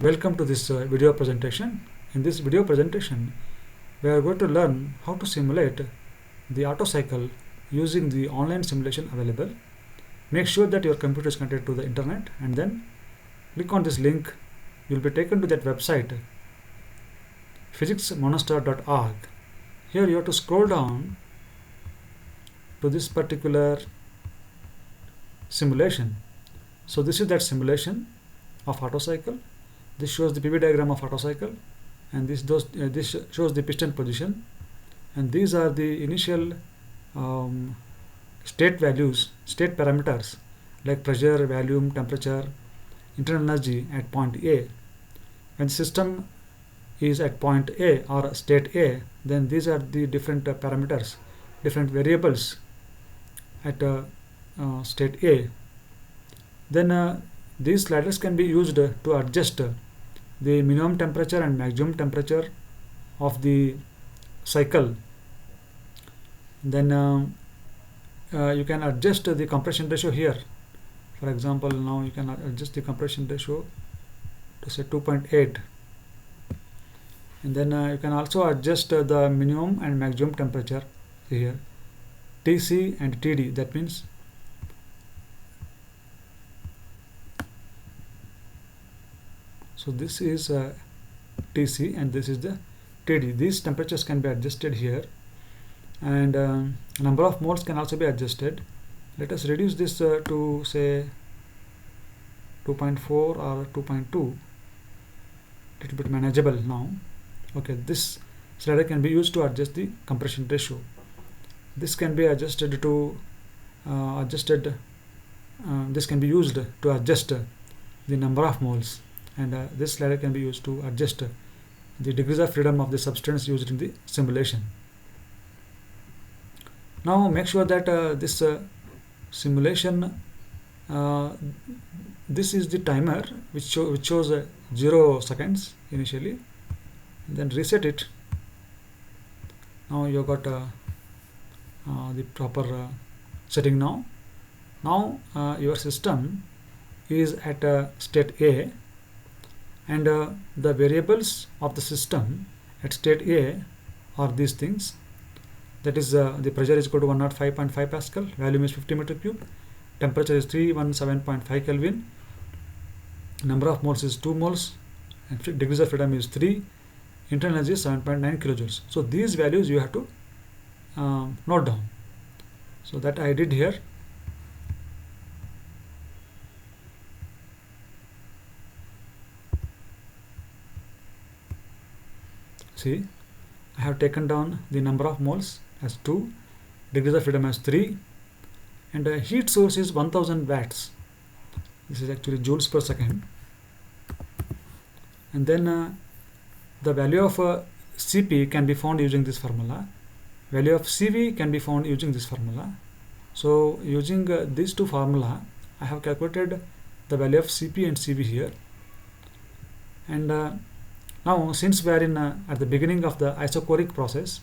Welcome to this video presentation. In this video presentation, we are going to learn how to simulate the auto cycle using the online simulation available. Make sure that your computer is connected to the internet and then click on this link. You will be taken to that website physicsmonster.org. Here you have to scroll down to this particular simulation. So this is that simulation of auto cycle. This shows the PV diagram of auto cycle, and this shows the piston position, and these are the initial state values, state parameters like pressure, volume, temperature, internal energy at point A. When the system is at point A or state A, then these are the different parameters, different variables at state A. Then these sliders can be used to adjust the minimum temperature and maximum temperature of the cycle. Then you can adjust the compression ratio here. For example, now you can adjust the compression ratio to say 2.8, and then you can also adjust the minimum and maximum temperature here, TC and TD. That means so this is TC and this is the TD. These temperatures can be adjusted here, and number of moles can also be adjusted. Let us reduce this to say 2.4 or 2.2, little bit manageable now. Okay, this slider can be used to adjust the compression ratio. This can be adjusted to this can be used to adjust the number of moles, and this slider can be used to adjust the degrees of freedom of the substance used in the simulation. Now make sure that this simulation, this is the timer which shows 0 seconds initially, then reset it. Now you got the proper setting. Now your system is at state A, and the variables of the system at state A are these things. That is the pressure is equal to 105.5 Pascal, volume is 50 meter cube, temperature is 317.5 Kelvin, number of moles is 2 moles, and degrees of freedom is 3, internal energy is 7.9 kilojoules. So these values you have to note down. So that I did here. See, I have taken down the number of moles as 2, degrees of freedom as 3, and heat source is 1000 watts. This is actually joules per second. And then the value of Cp can be found using this formula. Value of Cv can be found using this formula. So using these two formula, I have calculated the value of Cp and Cv here. And now since we are in at the beginning of the isochoric process,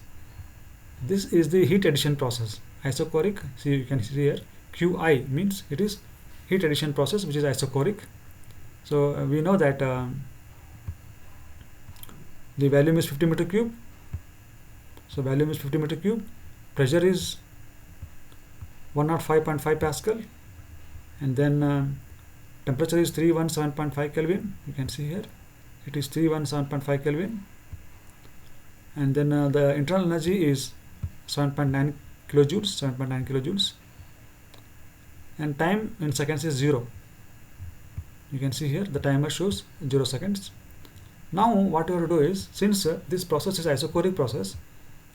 this is the heat addition process. Isochoric, see, you can see here Qi means it is heat addition process which is isochoric. So we know that the volume is 50 meter cube. So volume is 50 meter cube, pressure is 105.5 Pascal, and then temperature is 317.5 Kelvin. You can see here it is 317.5 Kelvin, and then the internal energy is 7.9 kilojoules, and time in seconds is 0. You can see here the timer shows 0 seconds. Now what you have to do is, since this process is isochoric process,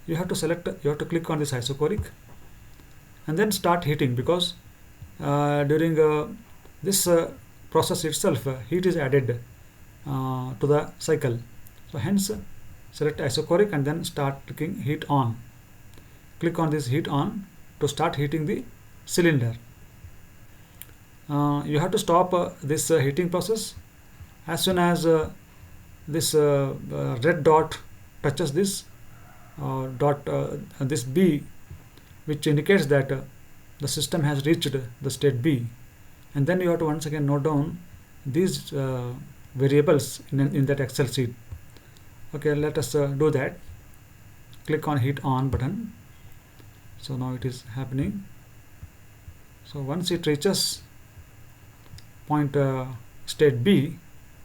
you have to click on this isochoric and then start heating, because during this process itself heat is added to the cycle. So hence select isochoric and then start clicking heat on. Click on this heat on to start heating the cylinder. You have to stop this heating process as soon as this red dot touches this this B, which indicates that the system has reached the state B. And then you have to once again note down these variables in that Excel sheet. Okay, let us do that. Click on hit on button. So now it is happening. So once it reaches point state B,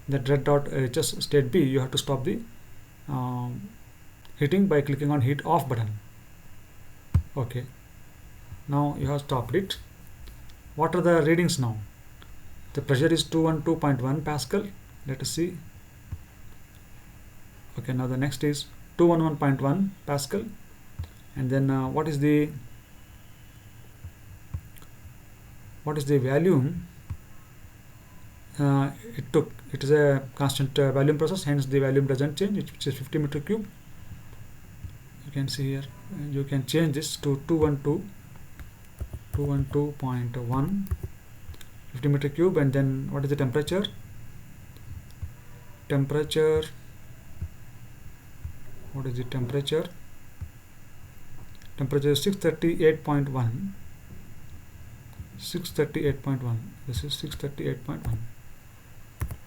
that red dot reaches state B, you have to stop the hitting by clicking on hit off button. Okay, now you have stopped it. What are the readings now? The pressure is 212.1 Pascal. Let us see. Okay, now the next is 211.1 Pascal, and then what is the volume it took? It is a constant volume process, hence the volume doesn't change, which is 50 meter cube. You can see here, you can change this to 212.1 50 meter cube. And then what is the temperature? What is the temperature? Temperature is 638.1. 638.1. This is 638.1.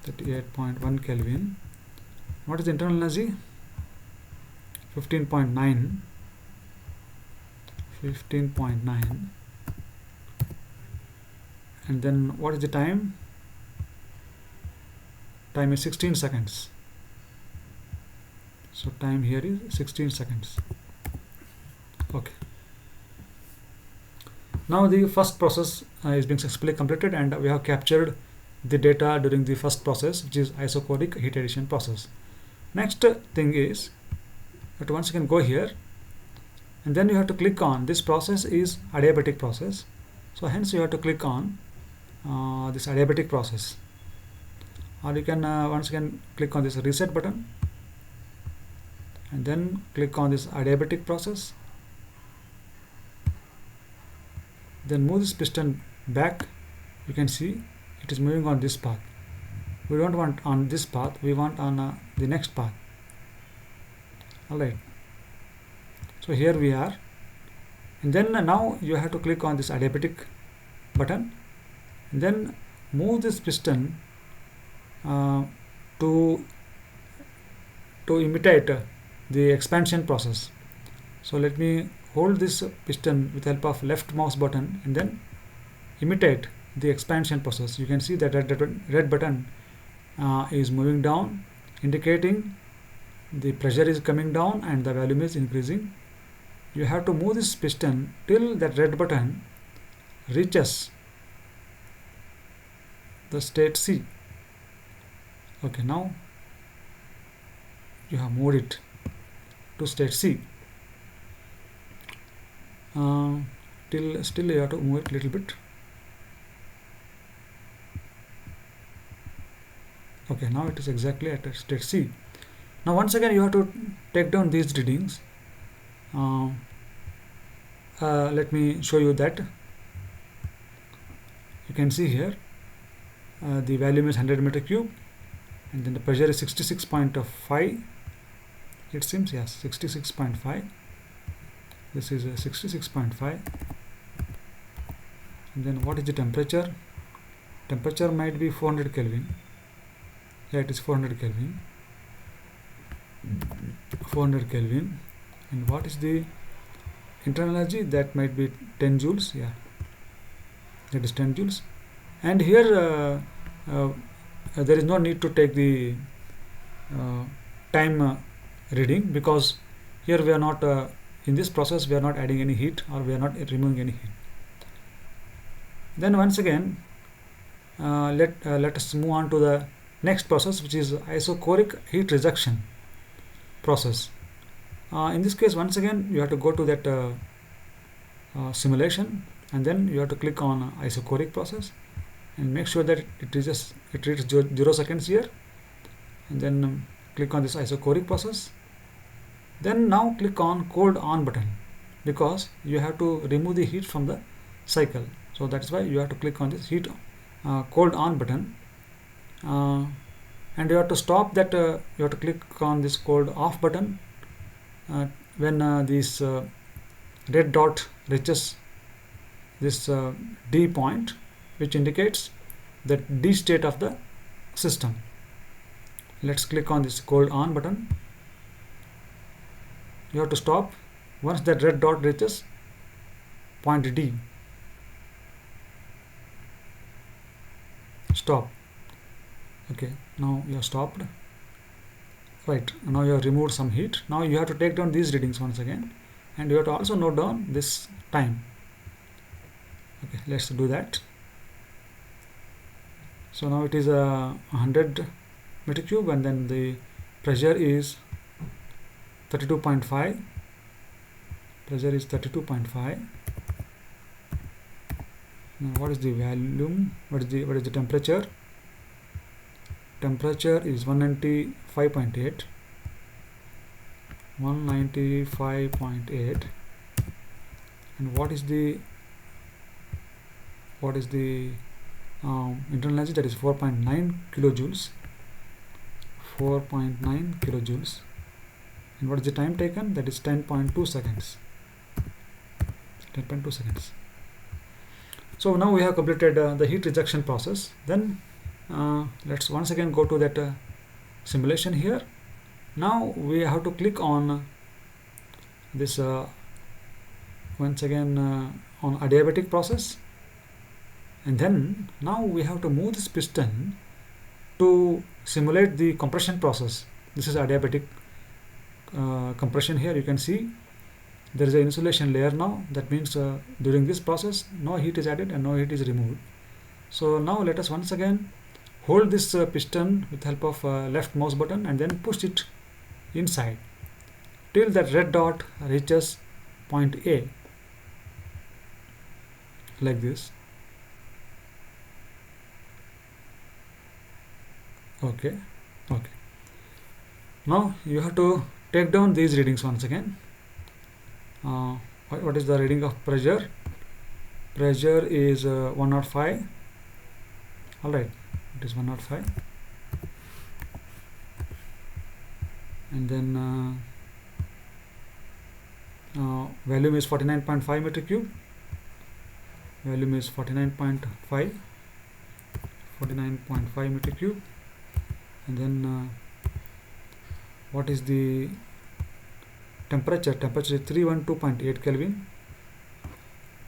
38.1 Kelvin. What is the internal energy? 15.9. 15.9. And then what is the time? Time is 16 seconds. So time here is 16 seconds. Okay. Now the first process is being successfully completed, and we have captured the data during the first process, which is isochoric heat addition process. Next thing is that once you can go here, and then you have to click on this process is adiabatic process. So hence you have to click on this adiabatic process, or you can once again click on this reset button, and then click on this adiabatic process. Then move this piston back. You can see it is moving on this path. We don't want on this path, we want on the next path. Alright, so here we are, and then now you have to click on this adiabatic button, and then move this piston to imitate the expansion process. So let me hold this piston with the help of left mouse button and then imitate the expansion process. You can see that red button is moving down, indicating the pressure is coming down and the volume is increasing. You have to move this piston till that red button reaches the state C. Okay, now you have moved it to state C. Still you have to move it a little bit. Okay, now it is exactly at state C. Now once again you have to take down these readings. Let me show you that. You can see here the volume is 100 meter cube, and then the pressure is 66.5. It seems, yes, 66.5. This is 66.5. And then what is the temperature? Temperature might be 400 Kelvin. Yeah, it is 400 Kelvin. 400 Kelvin. And what is the internal energy? That might be 10 joules. Yeah, that is 10 joules. And here there is no need to take the time reading, because here we are not in this process we are not adding any heat, or we are not removing any heat. Then once again let us move on to the next process, which is isochoric heat rejection process. In this case, once again you have to go to that simulation, and then you have to click on isochoric process and make sure that it reaches 0 seconds here, and then click on this isochoric process. Then now click on cold on button, because you have to remove the heat from the cycle. So that's why you have to click on this heat cold on button, and you have to stop that. You have to click on this cold off button when this red dot reaches this D point, which indicates the D state of the system. let's click on this cold on button. You have to stop once that red dot reaches point D. Stop. Okay, now you have stopped. Right, now you have removed some heat. Now you have to take down these readings once again, and you have to also note down this time. Okay, let's do that. So now it is a 100 meter cube, and then the pressure is 32.5. Pressure is 32.5. Now what is the volume? What is the temperature? Temperature is 195.8. 195.8. And what is the internal energy? That is 4.9 kilojoules. 4.9 kilojoules. And what is the time taken? That is 10.2 seconds. 10.2 seconds. So now we have completed the heat rejection process. Then let's once again go to that simulation here. Now we have to click on this once again on adiabatic process, and then now we have to move this piston to simulate the compression process. This is adiabatic compression. Here you can see there is an insulation layer now. That means during this process no heat is added and no heat is removed. So now let us once again hold this piston with help of left mouse button and then push it inside till that red dot reaches point A, like this. Okay. Now you have to take down these readings once again. What is the reading of pressure? Pressure is 105. Alright, it is 105. And then volume is 49.5 meter cube. Volume is 49.5 meter cube. And then what is the temperature? Temperature is 312.8 Kelvin.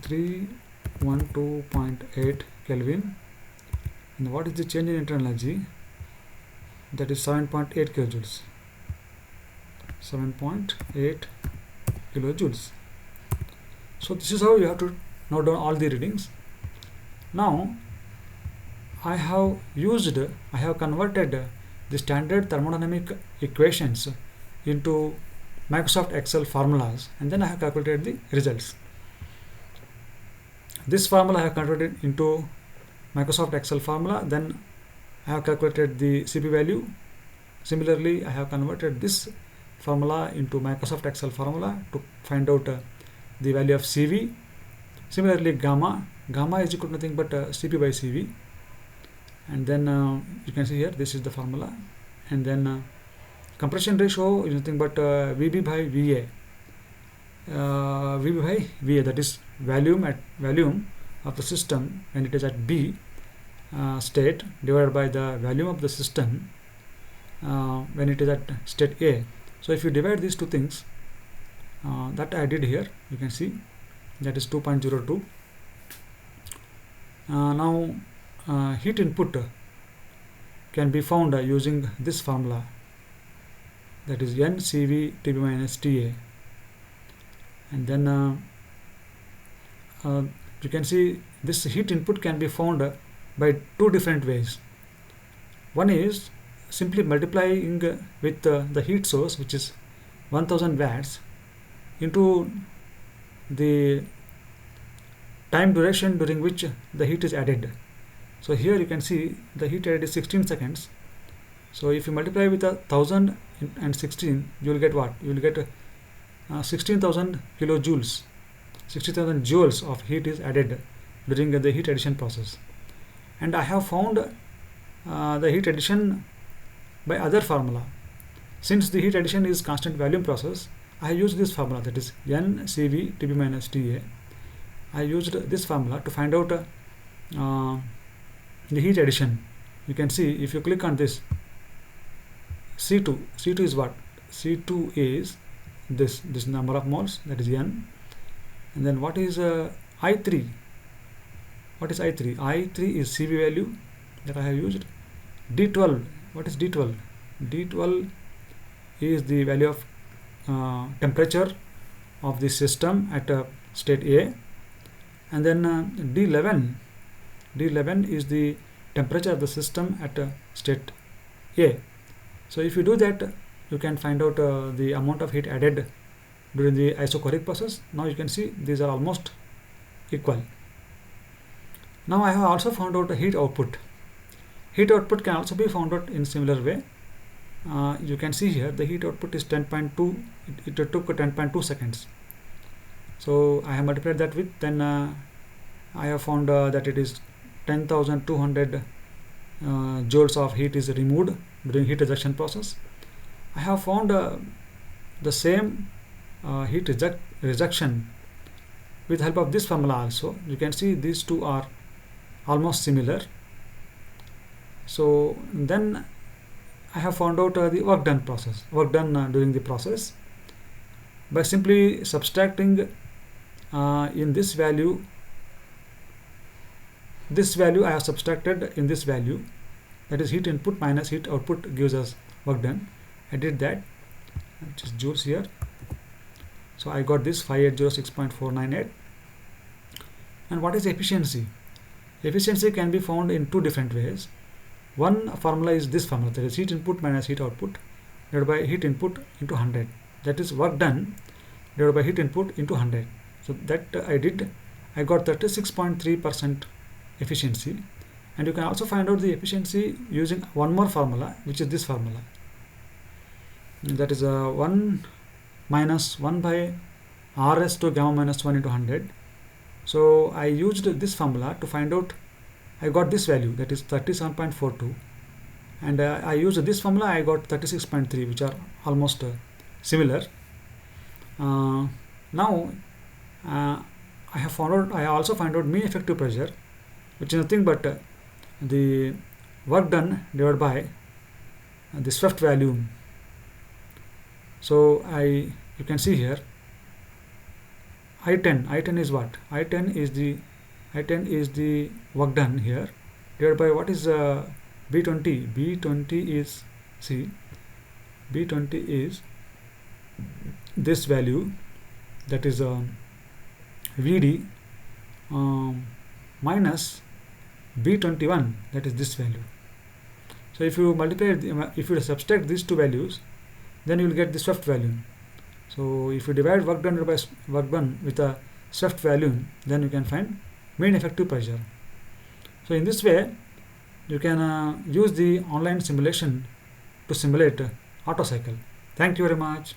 312.8 Kelvin. And what is the change in internal energy? That is 7.8 kilojoules. 7.8 kilojoules. So this is how you have to note down all the readings. Now I have converted the standard thermodynamic equations into Microsoft Excel formulas, and then I have calculated the results. This formula I have converted into Microsoft Excel formula, then I have calculated the CP value. Similarly, I have converted this formula into Microsoft Excel formula to find out the value of CV. Similarly, gamma is equal to nothing but CP by CV. And then you can see here, this is the formula. And then compression ratio is nothing but VB by VA. VB by VA, that is volume of the system when it is at B state divided by the volume of the system when it is at state A. So if you divide these two things, that I did here, you can see that is 2.02. Now heat input can be found using this formula, that is NCV TB minus TA. And then you can see this heat input can be found by two different ways. One is simply multiplying with the heat source, which is 1000 watts, into the time duration during which the heat is added. So here you can see the heat added is 16 seconds. So if you multiply with 1000 and 16, you will get what? You will get 16,000 kilojoules. 60,000 joules of heat is added during the heat addition process. And I have found the heat addition by other formula. Since the heat addition is constant volume process, I used this formula, that is NCV TB minus TA. I used this formula to find out the heat addition. You can see if you click on this, C2 is what? C2 is this number of moles, that is N. And then what is I3? What is I3? I3 is CV value that I have used. D12, what is D12? D12 is the value of temperature of the system at state A. And then D11 is the temperature of the system at state A. So if you do that, you can find out the amount of heat added during the isochoric process. Now you can see these are almost equal. Now I have also found out the heat output. Heat output can also be found out in similar way. You can see here the heat output is 10.2. It took 10.2 seconds. So I have multiplied that with 10. I have found that it is 10,200 joules of heat is removed during heat rejection process. I have found the same heat rejection with help of this formula also. You can see these two are almost similar. So then I have found out the work done during the process by simply subtracting in this value I have subtracted in this value, that is heat input minus heat output gives us work done. I did that, which is joules here. So I got this 5806.498. And what is efficiency? Efficiency can be found in two different ways. One formula is this formula, that is heat input minus heat output divided by heat input into 100. That is work done divided by heat input into 100. So that I did. I got 36.3% efficiency. And you can also find out the efficiency using one more formula, which is this formula. That is 1 minus 1 by Rs to gamma minus 1 into 100. So I used this formula to find out. I got this value, that is 37.42, and I used this formula. I got 36.3, which are almost similar. Now I also found out mean effective pressure, which is nothing but the work done divided by the swept volume. So you can see here I10 is what? I10 is the work done here divided by what is B20. B20 is B20 is this value, that is VD minus B21, that is this value. So if you if you subtract these two values, then you will get the swept volume. So if you divide work done by work done with a swept volume, then you can find mean effective pressure. So in this way, you can use the online simulation to simulate Otto cycle. Thank you very much.